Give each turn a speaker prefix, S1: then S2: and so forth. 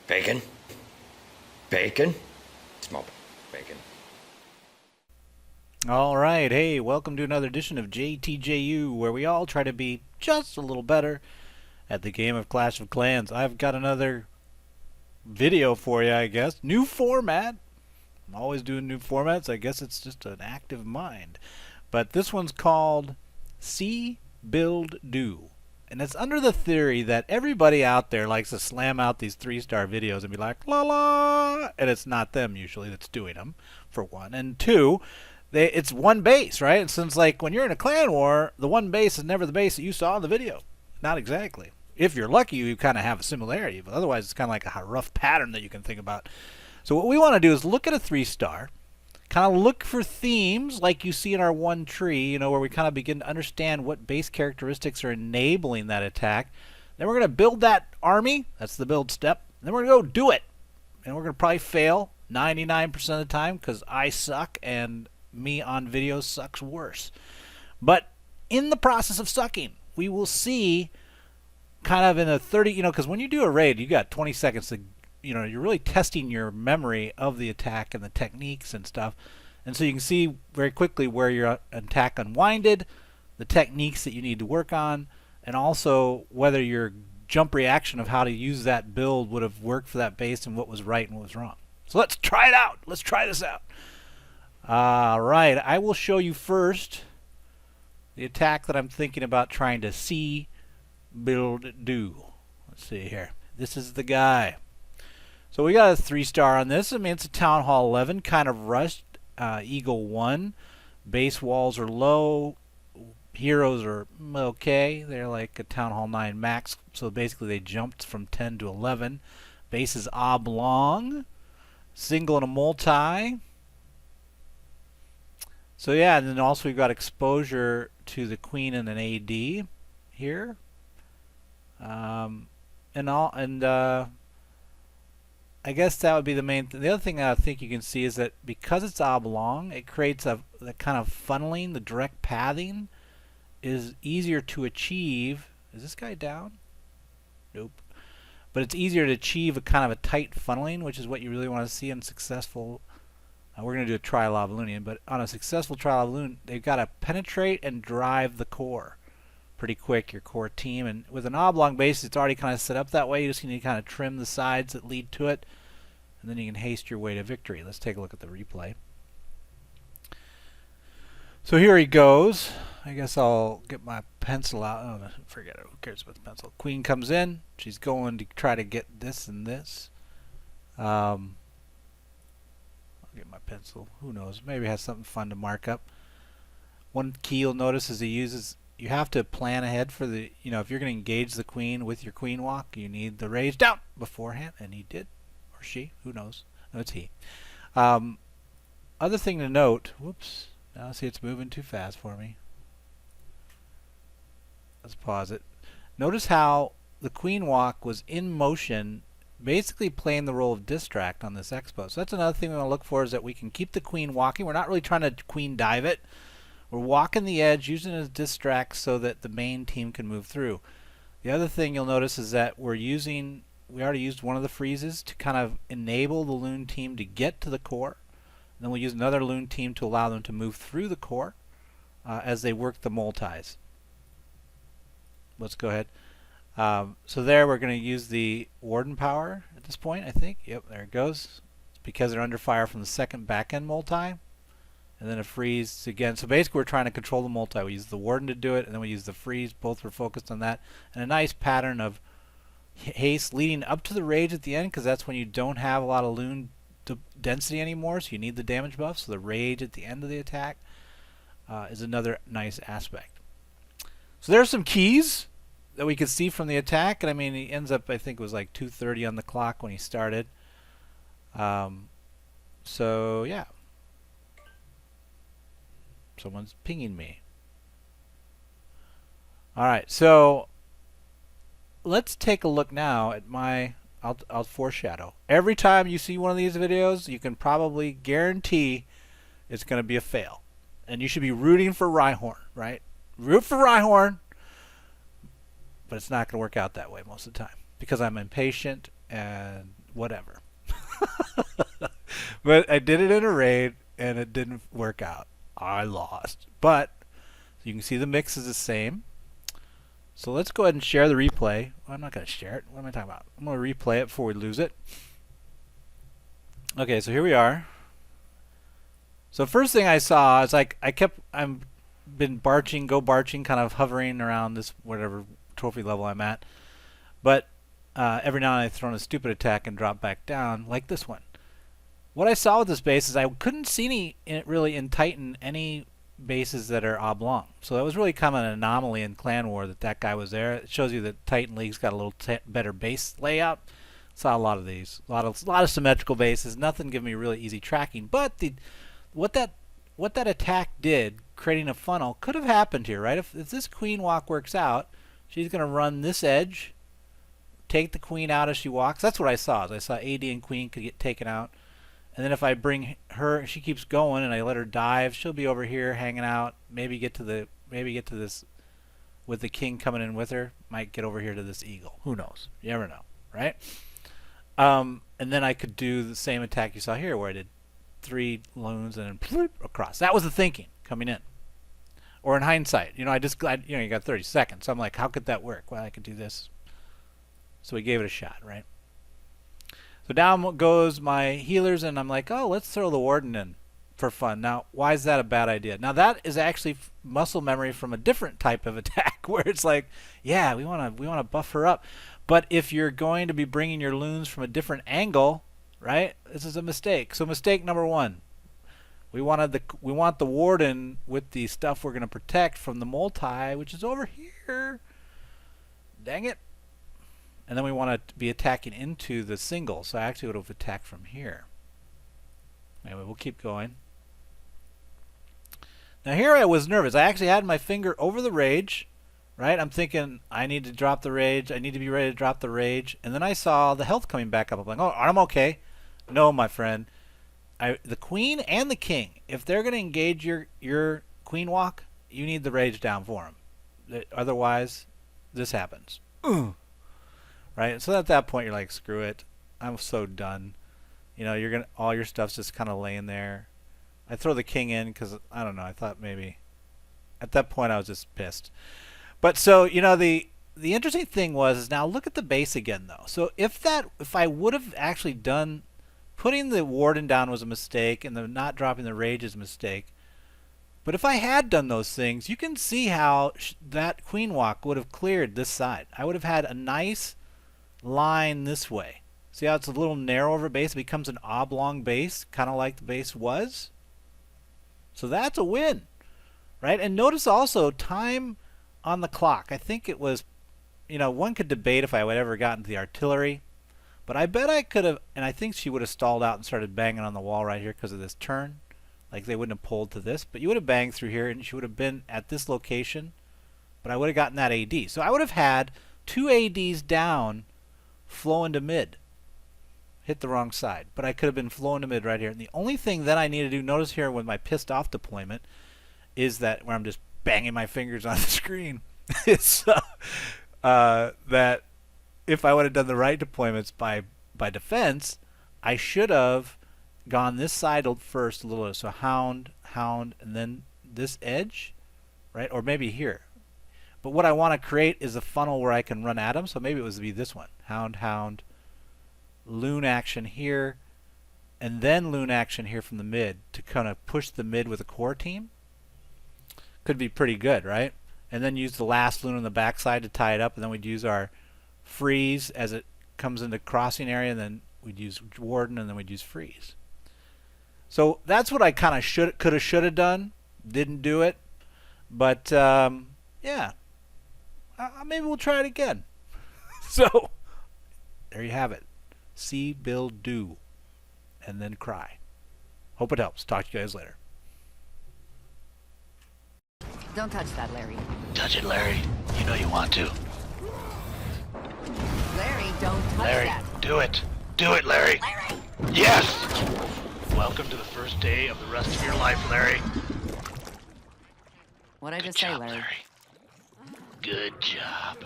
S1: Bacon. Bacon. Small bacon.
S2: All right, hey, welcome to another edition of JTJU, where we all try to be just a little better at the game of Clash of Clans. I've got another video for you, I guess. New format. I'm always doing new formats. I guess it's just an active mind. But this one's called See, Build, Do. And it's under the theory that everybody out there likes to slam out these 3-star videos and be like, la la, and it's not them usually that's doing them, for one. And two, it's one base, right? And since like when you're in a clan war, the one base is never the base that you saw in the video. Not exactly. If you're lucky, you kind of have a similarity, but otherwise it's kind of like a rough pattern that you can think about. So what we want to do is look at a 3-star, kind of look for themes like you see in our one tree, where we kind of begin to understand what base characteristics are enabling that attack. Then we're going to build that army. That's the build step. Then we're going to go do it. And we're going to probably fail 99% of the time because I suck and me on video sucks worse. But in the process of sucking, we will see kind of in a 30, because when you do a raid, you got 20 seconds to you're really testing your memory of the attack and the techniques and stuff. And so you can see very quickly where your attack unwinded, the techniques that you need to work on, and also whether your jump reaction of how to use that build would have worked for that base and what was right and what was wrong. So let's try it out. Let's try this out. All right. I will show you first the attack that I'm thinking about trying to see, build, do. Let's see here. This is the guy. So we got a 3-star on this. I mean, it's a Town Hall 11, kind of rushed. Eagle 1. Base walls are low. Heroes are okay. They're like a Town Hall 9 max. So basically they jumped from 10 to 11. Base is oblong. Single and a multi. So yeah, and then also we've got exposure to the Queen and an AD here. I guess that would be the main thing. The other thing I think you can see is that because it's oblong, it creates the kind of funneling, the direct pathing is easier to achieve. Is this guy down? Nope. But it's easier to achieve a kind of a tight funneling, which is what you really want to see in successful. We're going to do a try LavaLoonian, but on a successful try LavaLoon, they've got to penetrate and drive the core pretty quick, your core team. And with an oblong base, it's already kind of set up that way. You just need to kind of trim the sides that lead to it, and then you can haste your way to victory. Let's take a look at the replay. So here he goes. I guess I'll get my pencil out. Oh, forget it. Who cares about the pencil? Queen comes in. She's going to try to get this and this. I'll get my pencil. Who knows? Maybe it has something fun to mark up. One key you'll notice is he uses. You have to plan ahead for the, if you're going to engage the queen with your QWalk, you need the raise down beforehand, and he did, or she, who knows? No, it's he. Other thing to note, whoops, now see it's moving too fast for me. Let's pause it. Notice how the QWalk was in motion, basically playing the role of distract on this expo. So that's another thing we want to look for, is that we can keep the queen walking. We're not really trying to queen dive it. We're walking the edge, using it as distract so that the main team can move through. The other thing you'll notice is that we already used one of the freezes to kind of enable the Loon team to get to the core. And then we'll use another Loon team to allow them to move through the core as they work the multis. Let's go ahead. So there we're going to use the Warden power at this point, I think. Yep, there it goes. It's because they're under fire from the second back-end multi. And then a freeze again. So basically we're trying to control the multi. We use the Warden to do it, and then we use the freeze. Both were focused on that. And a nice pattern of haste leading up to the rage at the end, because that's when you don't have a lot of Loon density anymore, so you need the damage buff. So the rage at the end of the attack is another nice aspect. So there's some keys that we could see from the attack. And I mean, he ends up, I think it was like 2:30 on the clock when he started. So yeah. Someone's pinging me. Alright, so let's take a look now at my, I'll foreshadow. Every time you see one of these videos, you can probably guarantee it's going to be a fail. And you should be rooting for Wryhorn, right? Root for Wryhorn, but it's not going to work out that way most of the time, because I'm impatient and whatever. But I did it in a raid, and it didn't work out. I lost. But you can see the mix is the same. So let's go ahead and share the replay. Well, I'm not going to share it. What am I talking about? I'm going to replay it before we lose it. Okay, so here we are. So first thing I saw is like I'm been barching, kind of hovering around this whatever trophy level I'm at. But every now and then I throw in a stupid attack and drop back down like this one. What I saw with this base is I couldn't see really in Titan any bases that are oblong. So that was really kind of an anomaly in Clan War that guy was there. It shows you that Titan League's got a little better base layout. Saw a lot of these, a lot of symmetrical bases. Nothing giving me really easy tracking. But what that attack did, creating a funnel, could have happened here, right? If this queen walk works out, she's going to run this edge, take the queen out as she walks. That's what I saw. I saw AD and queen could get taken out. And then if I bring her, she keeps going, and I let her dive, she'll be over here hanging out. Maybe get to this with the king coming in with her. Might get over here to this eagle. Who knows? You never know, right? And then I could do the same attack you saw here, where I did 3 loons and then bloop, across. That was the thinking coming in. Or in hindsight, you got 30 seconds. So I'm like, how could that work? Well, I could do this. So we gave it a shot, right? So down goes my healers, and I'm like, oh, let's throw the warden in for fun. Now, why is that a bad idea? Now, that is actually muscle memory from a different type of attack, where it's like, yeah, we want to buff her up. But if you're going to be bringing your loons from a different angle, right, this is a mistake. So mistake number 1. We want the warden with the stuff we're going to protect from the multi, which is over here. Dang it. And then we want to be attacking into the single. So I actually would have attacked from here. Anyway, we'll keep going. Now here I was nervous. I actually had my finger over the rage, right? I'm thinking I need to drop the rage. I need to be ready to drop the rage. And then I saw the health coming back up. I'm like, oh, I'm okay. No, my friend. The queen and the king, if they're going to engage your queen walk, you need the rage down for them. Otherwise, this happens. Right? So at that point, you're like, screw it. I'm so done. You know, all your stuff's just kind of laying there. I throw the king in because, I don't know, I thought maybe. At that point, I was just pissed. But so, you know, the interesting thing was, now look at the base again, though. So if I would have actually done, putting the warden down was a mistake, and the not dropping the rage is a mistake. But if I had done those things, you can see how that queen walk would have cleared this side. I would have had a nice line this way. See how it's a little narrow over base? It becomes an oblong base, kind of like the base was. So that's a win, right? And notice also time on the clock. I think it was, you know, one could debate if I would ever gotten to the artillery, but I bet I could have, and I think she would have stalled out and started banging on the wall right here because of this turn. Like they wouldn't have pulled to this, but you would have banged through here and she would have been at this location, but I would have gotten that AD. So I would have had 2 ADs down, flowing to mid. Hit the wrong side, but I could have been flowing to mid right here. And the only thing that I need to do, notice here with my pissed off deployment, is that where I'm just banging my fingers on the screen, is that if I would have done the right deployments by defense, I should have gone this side first a little. So hound, and then this edge, right? Or maybe here. But what I want to create is a funnel where I can run at them. So maybe it was to be this one. Hound, loon action here, and then loon action here from the mid to kind of push the mid with a core team. Could be pretty good, right? And then use the last loon on the backside to tie it up, and then we'd use our freeze as it comes into crossing area, and then we'd use warden, and then we'd use freeze. So that's what I kind of should have done. Didn't do it, but yeah, maybe we'll try it again. So there you have it. See, build, do, and then cry. Hope it helps. Talk to you guys later.
S3: Don't touch that, Larry.
S4: Touch it, Larry. You know you want to.
S3: Larry, don't touch
S4: Larry,
S3: that.
S4: do it. Do it, Larry.
S3: Larry!
S4: Yes! Welcome to the first day of the rest of your life, Larry.
S3: What'd I
S4: Good
S3: just say,
S4: job,
S3: Larry?
S4: Good job.